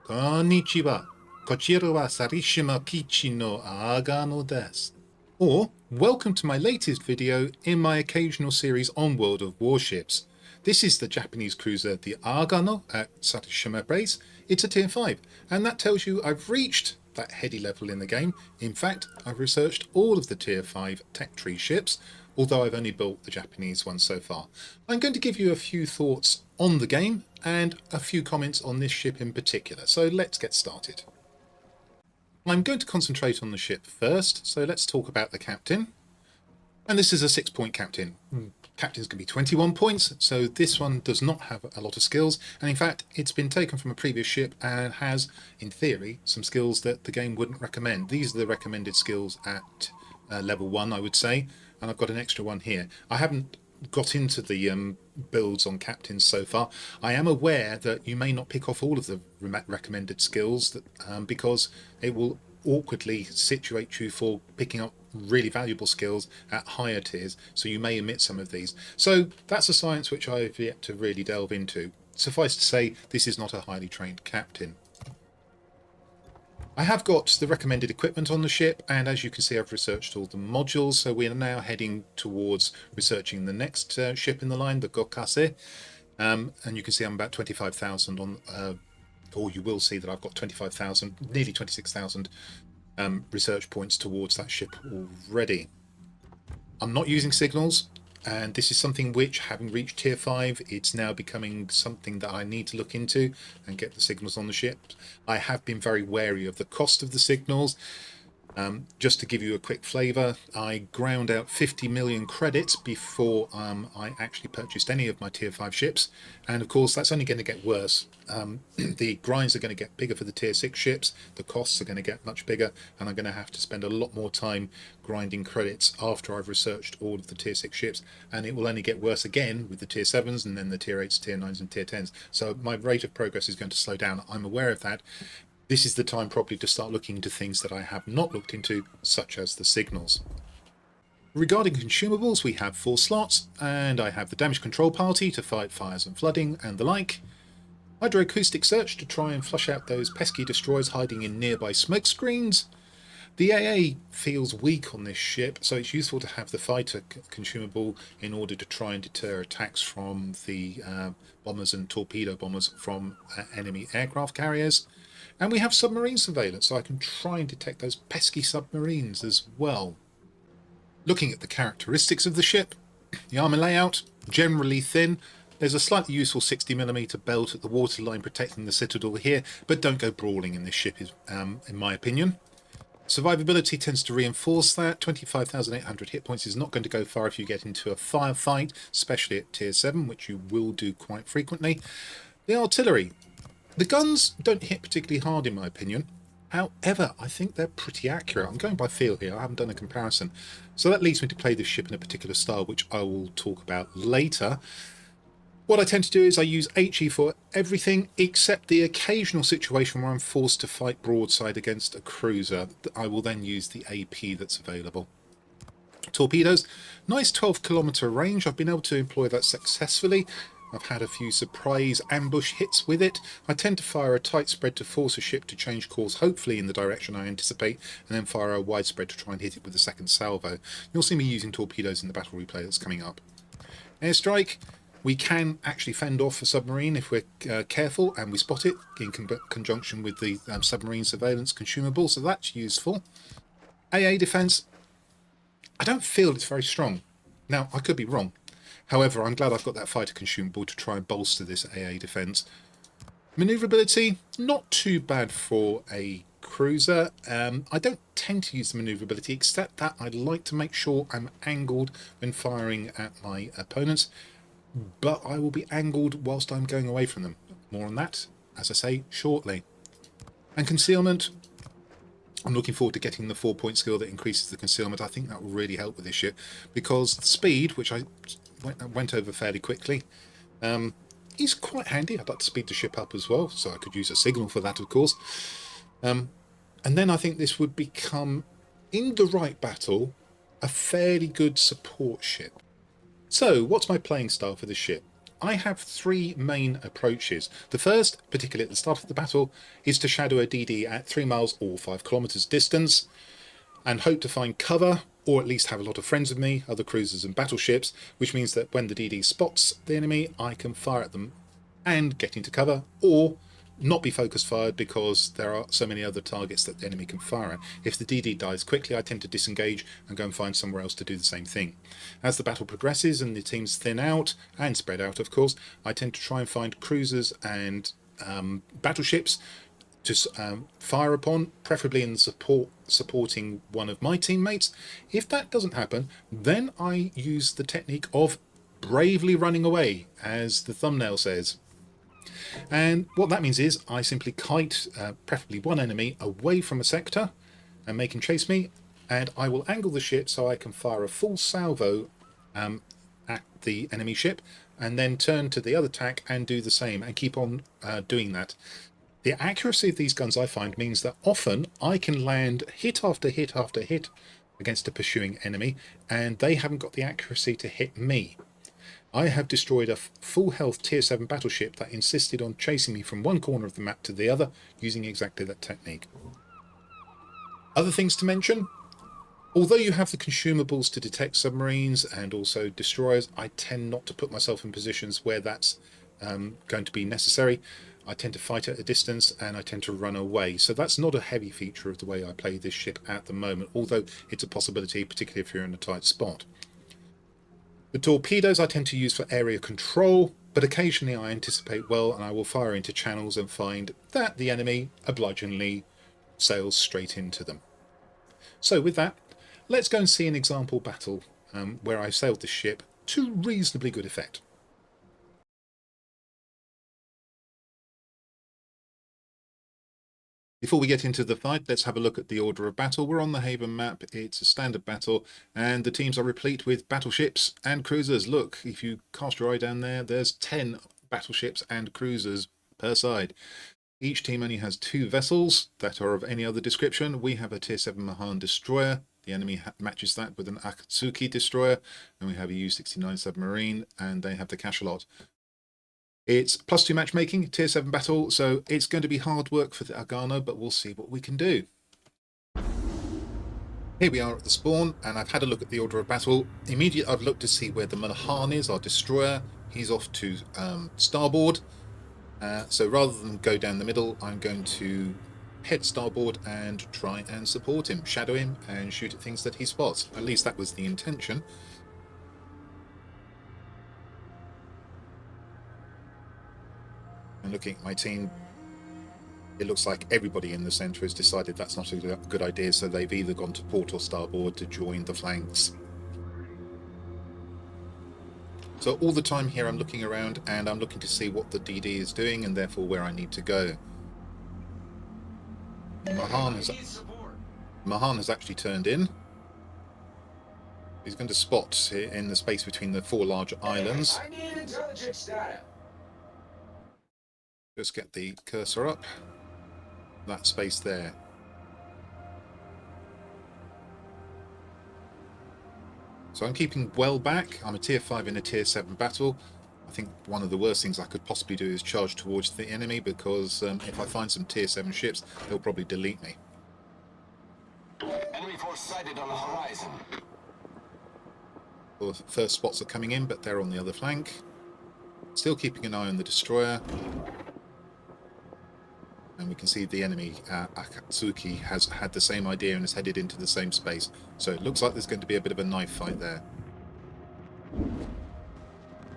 Konnichiwa. Kochiro wa Sarishima Kichi no Agano desu. Or, welcome to my latest video in my occasional series on World of Warships. This is the Japanese cruiser the Agano at Sarishima base. It's a tier 5, and that tells you I've reached that heady level in the game. In fact, I've researched all of the tier 5 tech tree ships, although I've only built the Japanese one so far. I'm going to give you a few thoughts on the game and a few comments on this ship in particular, so let's get started. I'm going to concentrate on the ship first, so let's talk about the captain. And this is a 6-point captain. Captain's going to be 21 points, so this one does not have a lot of skills, and in fact it's been taken from a previous ship and has, in theory, some skills that the game wouldn't recommend. These are the recommended skills at level 1, I would say, and I've got an extra one here. I haven't got into the builds on captains so far. I am aware that you may not pick off all of the recommended skills that, because it will awkwardly situate you for picking up really valuable skills at higher tiers, so you may omit some of these. So that's a science which I've yet to really delve into. Suffice to say, this is not a highly trained captain. I have got the recommended equipment on the ship, and as you can see I've researched all the modules, so we are now heading towards researching the next ship in the line, the Gokase, and you can see I'm about 25,000 on, or you will see that I've got 25,000, nearly 26,000 research points towards that ship already. I'm not using signals, and this is something which, having reached tier 5, it's now becoming something that I need to look into and get the signals on the ship. I have been very wary of the cost of the signals. Just to give you a quick flavour, I ground out 50 million credits before I actually purchased any of my tier 5 ships, and of course that's only going to get worse. The grinds are going to get bigger for the tier 6 ships, the costs are going to get much bigger, and I'm going to have to spend a lot more time grinding credits after I've researched all of the tier 6 ships, and it will only get worse again with the tier 7s and then the tier 8s, tier 9s and tier 10s. So my rate of progress is going to slow down. I'm aware of that. This is the time probably to start looking into things that I have not looked into, such as the signals. Regarding consumables, we have 4 slots, and I have the damage control party to fight fires and flooding and the like. Hydroacoustic search to try and flush out those pesky destroyers hiding in nearby smoke screens. The AA feels weak on this ship, so it's useful to have the fighter consumable in order to try and deter attacks from the bombers and torpedo bombers from enemy aircraft carriers. And we have submarine surveillance, so I can try and detect those pesky submarines as well. Looking at the characteristics of the ship, the armour layout, generally thin. There's a slightly useful 60mm belt at the waterline protecting the citadel here, but don't go brawling in this ship, in my opinion. Survivability tends to reinforce that. 25,800 hit points is not going to go far if you get into a firefight, especially at tier 7, which you will do quite frequently. The artillery. The guns don't hit particularly hard in my opinion. However, I think they're pretty accurate. I'm going by feel here, I haven't done a comparison. So that leads me to play this ship in a particular style, which I will talk about later. What I tend to do is I use HE for everything except the occasional situation where I'm forced to fight broadside against a cruiser. I will then use the AP that's available. Torpedoes, nice 12km range. I've been able to employ that successfully. I've had a few surprise ambush hits with it. I tend to fire a tight spread to force a ship to change course, hopefully in the direction I anticipate, and then fire a wide spread to try and hit it with a second salvo. You'll see me using torpedoes in the battle replay that's coming up. Airstrike, we can actually fend off a submarine if we're careful and we spot it in conjunction with the submarine surveillance consumable, so that's useful. AA defense, I don't feel it's very strong. Now, I could be wrong. However, I'm glad I've got that fighter consumable to try and bolster this AA defense. Maneuverability, not too bad for a cruiser. I don't tend to use the maneuverability, except that I like to make sure I'm angled when firing at my opponents, but I will be angled whilst I'm going away from them. More on that, as I say, shortly. And concealment, I'm looking forward to getting the 4-point skill that increases the concealment. I think that will really help with this ship, because speed, which I went over fairly quickly, is quite handy. I'd like to speed the ship up as well, so I could use a signal for that, of course. And then I think this would become, in the right battle, a fairly good support ship. So, what's my playing style for this ship? I have three main approaches. The first, particularly at the start of the battle, is to shadow a DD at 3 miles or 5 kilometers distance and hope to find cover, or at least have a lot of friends with me, other cruisers and battleships, which means that when the DD spots the enemy, I can fire at them and get into cover, or not be focus fired because there are so many other targets that the enemy can fire at. If the DD dies quickly, I tend to disengage and go and find somewhere else to do the same thing. As the battle progresses and the teams thin out and spread out, of course, I tend to try and find cruisers and battleships to fire upon, preferably in supporting one of my teammates. If that doesn't happen, then I use the technique of bravely running away, as the thumbnail says. And what that means is I simply kite preferably one enemy away from a sector and make him chase me, and I will angle the ship so I can fire a full salvo at the enemy ship and then turn to the other tack and do the same and keep on doing that. The accuracy of these guns, I find, means that often I can land hit after hit after hit against a pursuing enemy, and they haven't got the accuracy to hit me. I have destroyed a full health tier 7 battleship that insisted on chasing me from one corner of the map to the other using exactly that technique. Other things to mention: although you have the consumables to detect submarines and also destroyers, I tend not to put myself in positions where that's going to be necessary. I tend to fight at a distance and I tend to run away. So that's not a heavy feature of the way I play this ship at the moment, although it's a possibility, particularly if you're in a tight spot. The torpedoes I tend to use for area control, but occasionally I anticipate well and I will fire into channels and find that the enemy obligingly sails straight into them. So with that, let's go and see an example battle where I sailed this ship to reasonably good effect. Before we get into the fight, let's have a look at the order of battle. We're on the Haven map. It's a standard battle, and the teams are replete with battleships and cruisers. Look, if you cast your eye down there, there's 10 battleships and cruisers per side. Each team only has 2 vessels that are of any other description. We have a Tier 7 Mahan destroyer. The enemy matches that with an Akatsuki destroyer, and we have a U-69 submarine, and they have the cachalot. It's +2 matchmaking, Tier 7 battle, so it's going to be hard work for the Agano, but we'll see what we can do. Here we are at the spawn, and I've had a look at the order of battle. Immediately I've looked to see where the Mahan is, our destroyer. He's off to starboard. So rather than go down the middle, I'm going to head starboard and try and support him, shadow him, and shoot at things that he spots. At least that was the intention. And looking at my team, it looks like everybody in the centre has decided that's not a good idea, so they've either gone to port or starboard to join the flanks. So all the time here I'm looking around and I'm looking to see what the DD is doing and therefore where I need to go. Mahan has actually turned in. He's going to spot here in the space between the 4 large islands. I need intelligence data. Just get the cursor up. That space there. So I'm keeping well back. I'm a Tier 5 in a Tier 7 battle. I think one of the worst things I could possibly do is charge towards the enemy, because if I find some Tier 7 ships, they'll probably delete me. Enemy force sighted on the horizon. Well, the first spots are coming in, but they're on the other flank. Still keeping an eye on the destroyer. And we can see the enemy, Akatsuki, has had the same idea and is headed into the same space. So it looks like there's going to be a bit of a knife fight there.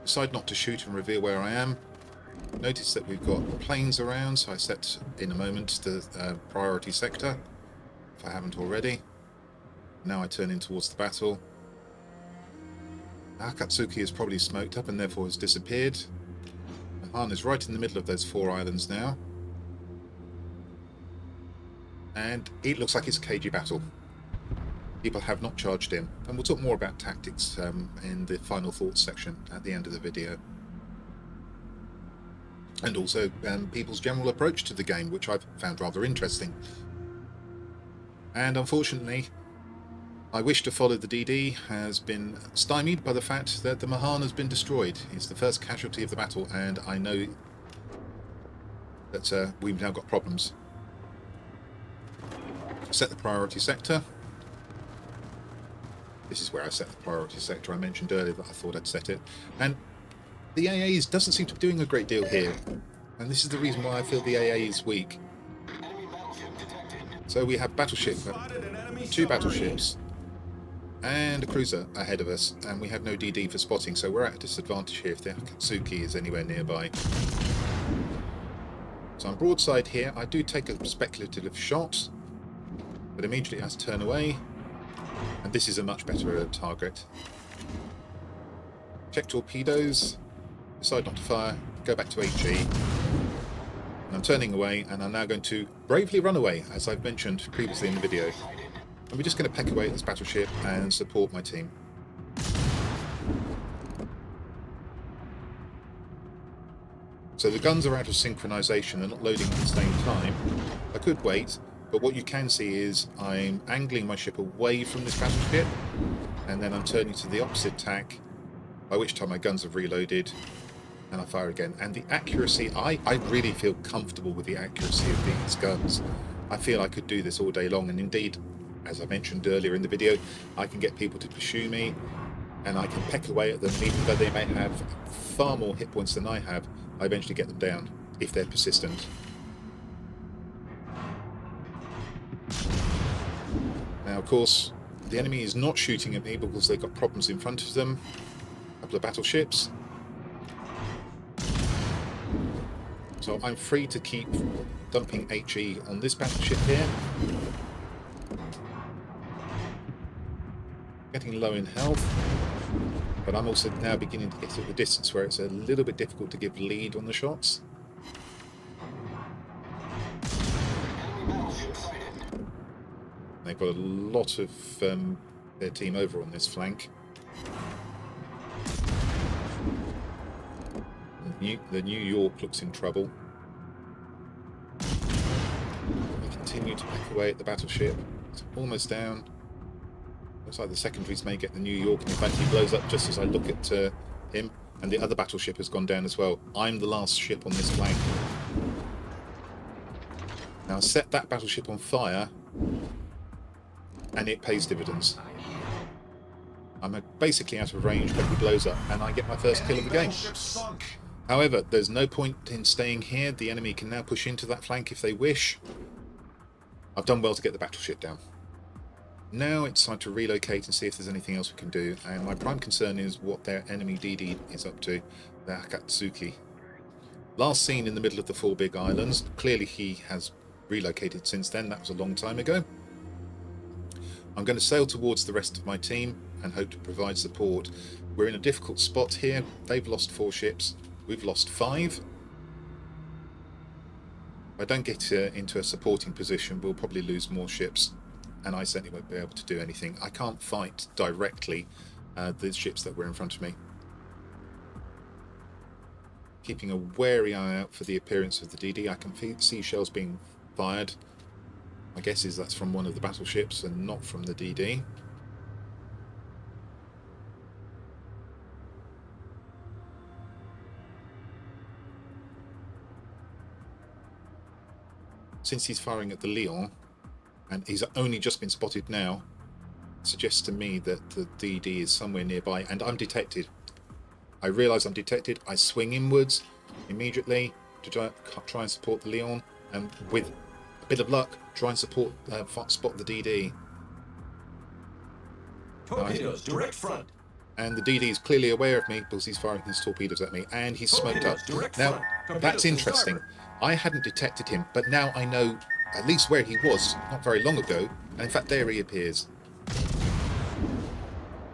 Decide not to shoot and reveal where I am. Notice that we've got planes around, so I set in a moment the priority sector, if I haven't already. Now I turn in towards the battle. Akatsuki is probably smoked up and therefore has disappeared. Mahan is right in the middle of those 4 islands now. And it looks like it's a cagey battle. People have not charged in. And we'll talk more about tactics in the final thoughts section at the end of the video. And also people's general approach to the game, which I've found rather interesting. And unfortunately, I wish to follow the DD has been stymied by the fact that the Mahan has been destroyed. It's the first casualty of the battle, and I know that we've now got problems. Set the priority sector. This is where I set the priority sector. I mentioned earlier that I thought I'd set it. And the AAs doesn't seem to be doing a great deal here. And this is the reason why I feel the AA is weak. So we have battleship, 2 battleships, and a cruiser ahead of us, and we have no DD for spotting, so we're at a disadvantage here if the Akatsuki is anywhere nearby. So I'm broadside here. I do take a speculative shot, but immediately has to turn away, and this is a much better target. Check torpedoes, decide not to fire, go back to HE. And I'm turning away, and I'm now going to bravely run away, as I've mentioned previously in the video. And we're just going to peck away at this battleship and support my team. So the guns are out of synchronization, they're not loading at the same time. I could wait, but what you can see is I'm angling my ship away from this battleship, and then I'm turning to the opposite tack, by which time my guns have reloaded, and I fire again. And the accuracy, I really feel comfortable with the accuracy of these guns. I feel I could do this all day long, and indeed, as I mentioned earlier in the video, I can get people to pursue me, and I can peck away at them, even though they may have far more hit points than I have. I eventually get them down, if they're persistent. Now, of course, the enemy is not shooting at me because they've got problems in front of them. A couple of battleships. So I'm free to keep dumping HE on this battleship here. Getting low in health, but I'm also now beginning to get to the distance where it's a little bit difficult to give lead on the shots. They've got a lot of their team over on this flank. The New York looks in trouble. We continue to pick away at the battleship. It's almost down. Looks like the secondaries may get the New York, and in fact he blows up just as I look at him, and the other battleship has gone down as well. I'm the last ship on this flank. Now I set that battleship on fire, and it pays dividends. I'm basically out of range, but he blows up, and I get my first kill of the game. However, there's no point in staying here. The enemy can now push into that flank if they wish. I've done well to get the battleship down. Now it's time to relocate and see if there's anything else we can do, and my prime concern is what their enemy DD is up to, the Akatsuki. Last seen in the middle of the 4 big islands. Clearly he has relocated since then. That was a long time ago. I'm going to sail towards the rest of my team and hope to provide support. We're in a difficult spot here. They've lost 4 ships. We've lost 5. If I don't get into a supporting position, we'll probably lose more ships, and I certainly won't be able to do anything. I can't fight directly the ships that were in front of me. Keeping a wary eye out for the appearance of the DD. I can see shells being fired. My guess is that's from one of the battleships and not from the DD. Since he's firing at the Leon, and he's only just been spotted now, suggests to me that the DD is somewhere nearby, and I'm detected. I realise I'm detected. I swing inwards immediately to try and support the Leon, and with a bit of luck, try and spot the DD. Torpedoes, direct front. And the DD is clearly aware of me because he's firing his torpedoes at me, and he's smoked up. Now, that's interesting. I hadn't detected him, but now I know at least where he was not very long ago, and in fact there he appears.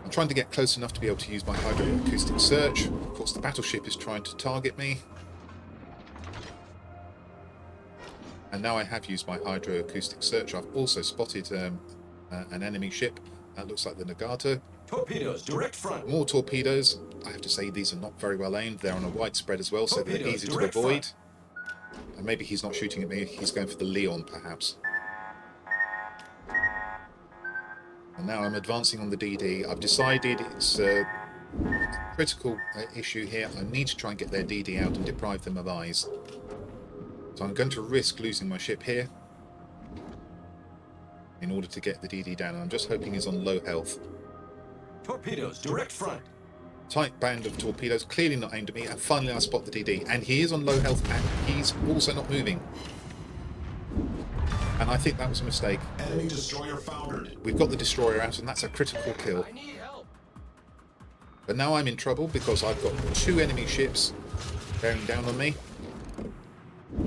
I'm trying to get close enough to be able to use my hydroacoustic search. Of course the battleship is trying to target me. And now I have used my hydroacoustic search. I've also spotted an enemy ship. That looks like the Nagato. Torpedoes, direct front. More torpedoes. I have to say these are not very well aimed. They're on a wide spread as well, so they're easy to avoid. And maybe he's not shooting at me. He's going for the Leon, perhaps. And now I'm advancing on the DD. I've decided it's a critical issue here. I need to try and get their DD out and deprive them of eyes. So I'm going to risk losing my ship here in order to get the DD down. And I'm just hoping he's on low health. Torpedoes, direct front. Tight band of torpedoes, clearly not aimed at me, and finally I spot the DD. And he is on low health, and he's also not moving. And I think that was a mistake. Enemy destroyer foundered. We've got the destroyer out, and that's a critical kill. I need help. But now I'm in trouble because I've got 2 enemy ships bearing down on me.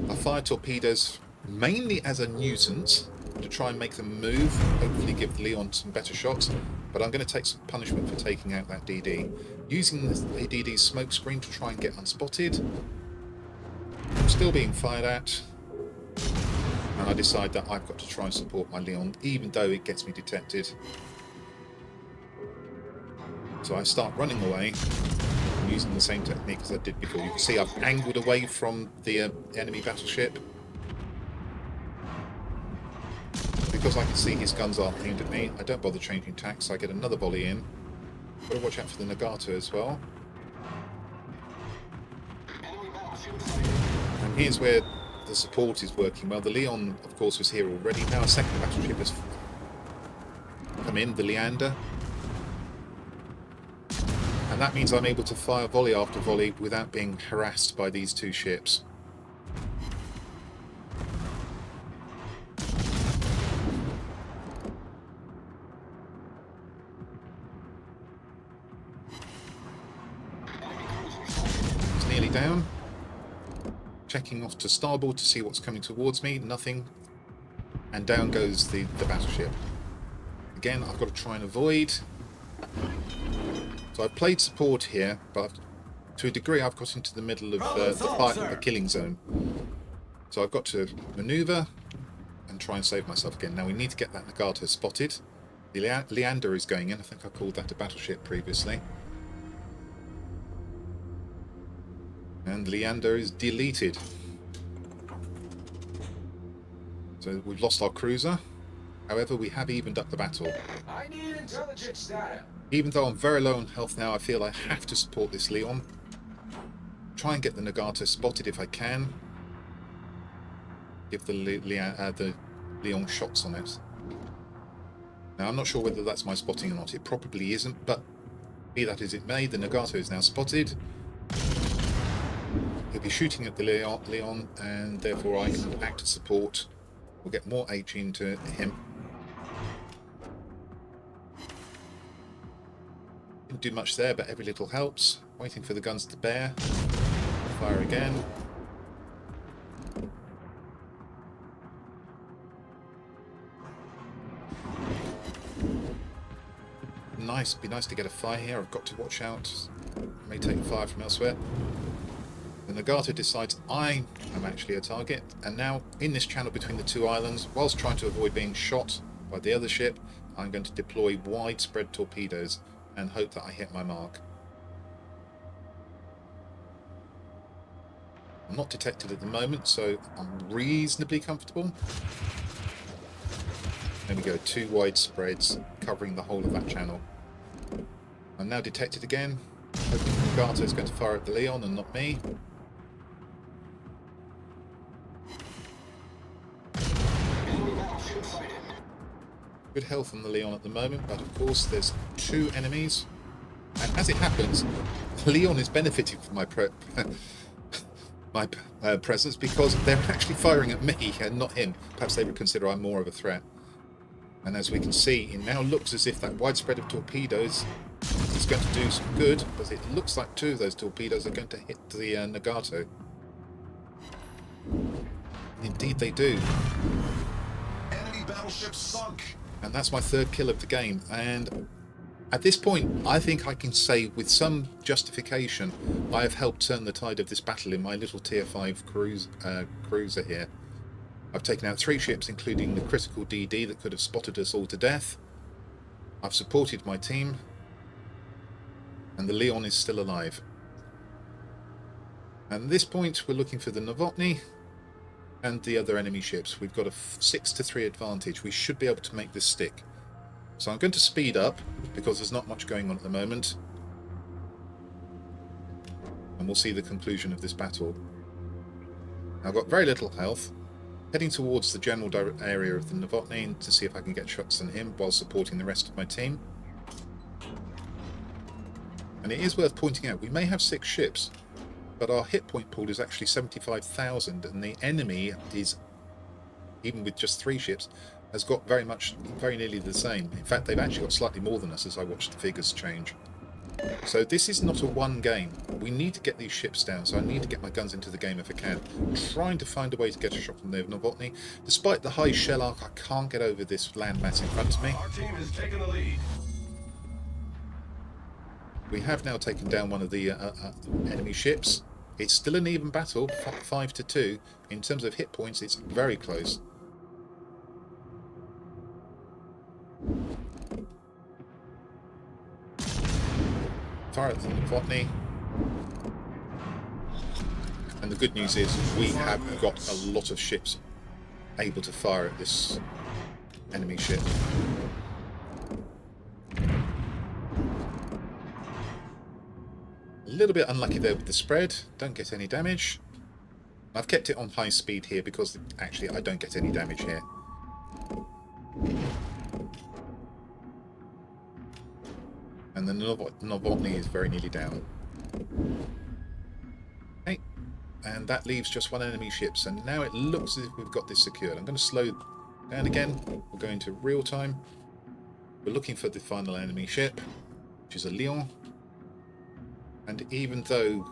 I fire torpedoes mainly as a nuisance to try and make them move, hopefully give Leon some better shots. But I'm going to take some punishment for taking out that DD. Using the DD's smoke screen to try and get unspotted. I'm still being fired at. And I decide that I've got to try and support my Leon, even though it gets me detected. So I start running away, using the same technique as I did before. You can see I've angled away from the enemy battleship. Because I can see his guns aren't aimed at me, I don't bother changing tack, so I get another volley in. Got to watch out for the Nagato as well. And here's where the support is working well. The Leon, of course, was here already. Now a second battleship has come in, the Leander. And that means I'm able to fire volley after volley without being harassed by these 2 ships. It's nearly down. Checking off to starboard to see what's coming towards me. Nothing. And down goes the battleship. Again, I've got to try and avoid. So I've played support here, but to a degree I've got into the middle of the fight, the killing zone. So I've got to manoeuvre and try and save myself again. Now we need to get that Nagato spotted. The Leander is going in. I think I called that a battleship previously. And Leander is deleted. So we've lost our cruiser. However, we have evened up the battle. I need intelligence data. Even though I'm very low on health now, I feel I have to support this Leon. Try and get the Nagato spotted if I can. Give the Leon shots on it. Now, I'm not sure whether that's my spotting or not. It probably isn't, but be that as it may, the Nagato is now spotted. He'll be shooting at the Leon, and therefore I can act as support. We'll get more H into him. Didn't do much there, but every little helps. Waiting for the guns to bear. Fire again. Nice, be nice to get a fire here. I've got to watch out. May take fire from elsewhere. The Nagato decides I am actually a target, and now in this channel between the 2 islands, whilst trying to avoid being shot by the other ship, I'm going to deploy widespread torpedoes and hope that I hit my mark. I'm not detected at the moment, so I'm reasonably comfortable. There we go, 2 wide spreads covering the whole of that channel. I'm now detected again. Hoping Nagato is going to fire at the Leon and not me. Good health on the Leon at the moment, but of course there's 2 enemies. And as it happens, Leon is benefiting from my presence because they're actually firing at me and not him. Perhaps they would consider I'm more of a threat. And as we can see, it now looks as if that widespread of torpedoes is going to do some good, because it looks like 2 of those torpedoes are going to hit the Nagato. Indeed they do. Enemy battleship sunk. And that's my 3rd kill of the game. And at this point, I think I can say with some justification, I have helped turn the tide of this battle in my little tier 5 cruiser here. I've taken out 3 ships, including the critical DD that could have spotted us all to death. I've supported my team. And the Leon is still alive. And at this point, we're looking for the Novotny and the other enemy ships. We've got a 6-3 advantage. We should be able to make this stick. So I'm going to speed up because there's not much going on at the moment. And we'll see the conclusion of this battle. I've got very little health. Heading towards the general area of the Novotny to see if I can get shots on him while supporting the rest of my team. And it is worth pointing out, we may have 6 ships, but our hit point pool is actually 75,000, and the enemy is, even with just 3 ships, has got very nearly the same. In fact, they've actually got slightly more than us as I watch the figures change. So this is not a one game. We need to get these ships down, so I need to get my guns into the game if I can. I'm trying to find a way to get a shot on the Novotny. Despite the high shell arc, I can't get over this landmass in front of me. Our team has taken the lead. We have now taken down one of the enemy ships. It's still an even battle, 5-2. In terms of hit points, it's very close. Fire at the Novotny. And the good news is we have got a lot of ships able to fire at this enemy ship. A little bit unlucky there with the spread. Don't get any damage. I've kept it on high speed here because actually I don't get any damage here. And the Novotny is very nearly down. Okay, and that leaves just one enemy ship. So now it looks as if we've got this secured. I'm going to slow down again. We'll go into real time. We're looking for the final enemy ship, which is a Lion. And even though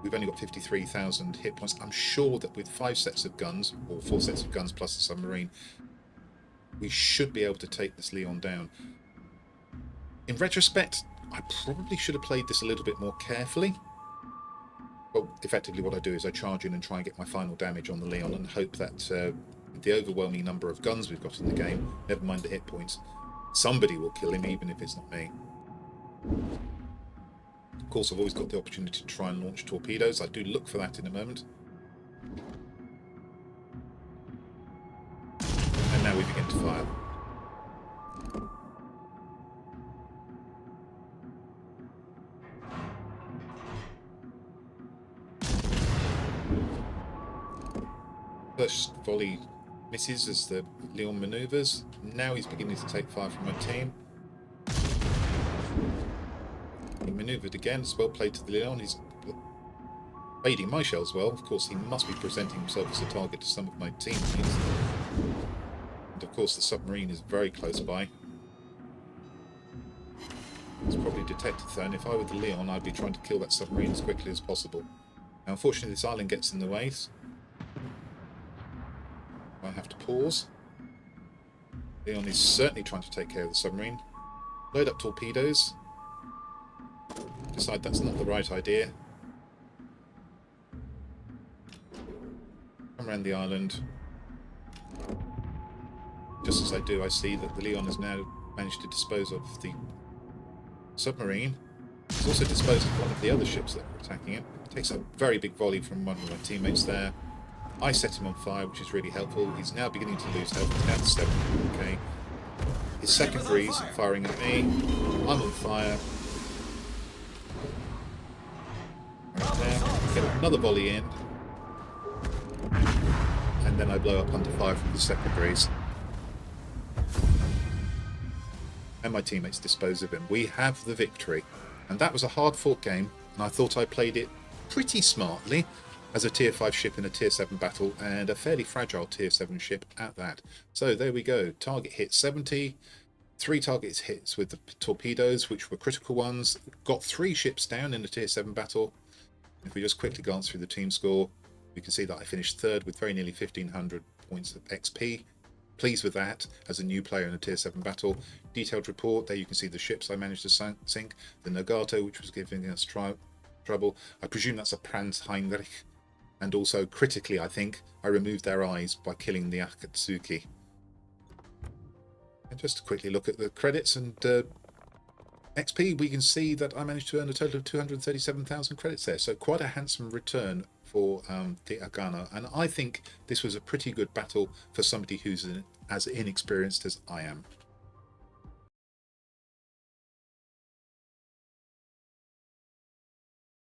we've only got 53,000 hit points, I'm sure that with 5 sets of guns, or 4 sets of guns plus a submarine, we should be able to take this Lion down. In retrospect, I probably should have played this a little bit more carefully. Well, effectively what I do is I charge in and try and get my final damage on the Lion and hope that the overwhelming number of guns we've got in the game, never mind the hit points, somebody will kill him even if it's not me. Of course, I've always got the opportunity to try and launch torpedoes. I do look for that in a moment. And now we begin to fire. First volley misses as the Lion manoeuvres. Now he's beginning to take fire from my team. He manoeuvred again. It's well played to the Lion. He's evading my shells well. Of course, he must be presenting himself as a target to some of my teammates. And of course, the submarine is very close by. It's probably detected though, and if I were the Lion, I'd be trying to kill that submarine as quickly as possible. Now, unfortunately, this island gets in the way. I have to pause. Leon is certainly trying to take care of the submarine. Load up torpedoes. Decide that's not the right idea. Come around the island. Just as I do, I see that the Leon has now managed to dispose of the submarine. He's also disposed of one of the other ships that were attacking him. Takes a very big volley from one of my teammates there. I set him on fire, which is really helpful. He's now beginning to lose health. He's down to 7. Okay. His secondaries firing at me. I'm on fire. Right there. Get another volley in. And then I blow up under fire from the secondaries. And my teammates dispose of him. We have the victory. And that was a hard-fought game, and I thought I played it pretty smartly as a tier 5 ship in a tier 7 battle, and a fairly fragile tier 7 ship at that. So there we go. Target hit 70. 3 targets hits with the torpedoes, which were critical ones. Got 3 ships down in a tier 7 battle. If we just quickly glance through the team score, we can see that I finished 3rd with very nearly 1,500 points of XP. Pleased with that as a new player in a tier 7 battle. Detailed report, there you can see the ships I managed to sink. The Nagato, which was giving us trouble. I presume that's a Pranz Heinrich. And also, critically, I think, I removed their eyes by killing the Akatsuki. And just to quickly look at the credits and XP, we can see that I managed to earn a total of 237,000 credits there. So quite a handsome return for the Agano. And I think this was a pretty good battle for somebody who's as inexperienced as I am.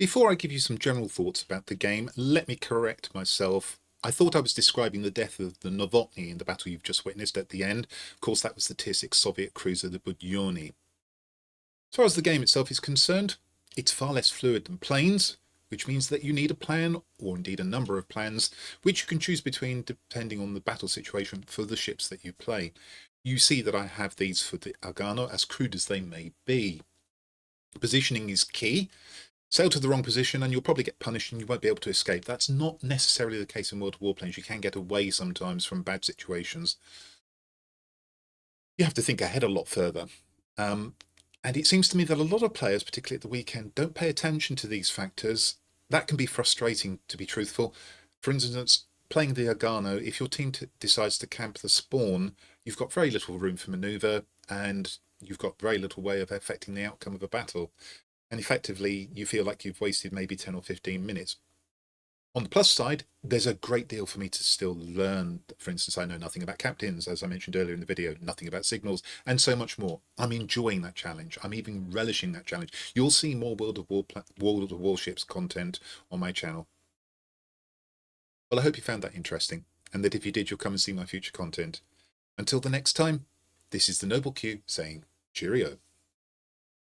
Before I give you some general thoughts about the game, let me correct myself. I thought I was describing the death of the Novotny in the battle you've just witnessed at the end. Of course, that was the Tier 6 Soviet cruiser, the Budyonny. As far as the game itself is concerned, it's far less fluid than Planes, which means that you need a plan, or indeed a number of plans, which you can choose between depending on the battle situation for the ships that you play. You see that I have these for the Agano, as crude as they may be. Positioning is key. Sail to the wrong position and you'll probably get punished and you won't be able to escape. That's not necessarily the case in World of Warplanes. You can get away sometimes from bad situations. You have to think ahead a lot further. And it seems to me that a lot of players, particularly at the weekend, don't pay attention to these factors. That can be frustrating, to be truthful. For instance, playing the Agano, if your team decides to camp the spawn, you've got very little room for manoeuvre and you've got very little way of affecting the outcome of a battle. And effectively, you feel like you've wasted maybe 10 or 15 minutes. On the plus side, there's a great deal for me to still learn. For instance, I know nothing about captains, as I mentioned earlier in the video, nothing about signals, and so much more. I'm enjoying that challenge. I'm even relishing that challenge. You'll see more World of Warships content on my channel. Well, I hope you found that interesting, and that if you did, you'll come and see my future content. Until the next time, this is the Noble Q saying cheerio.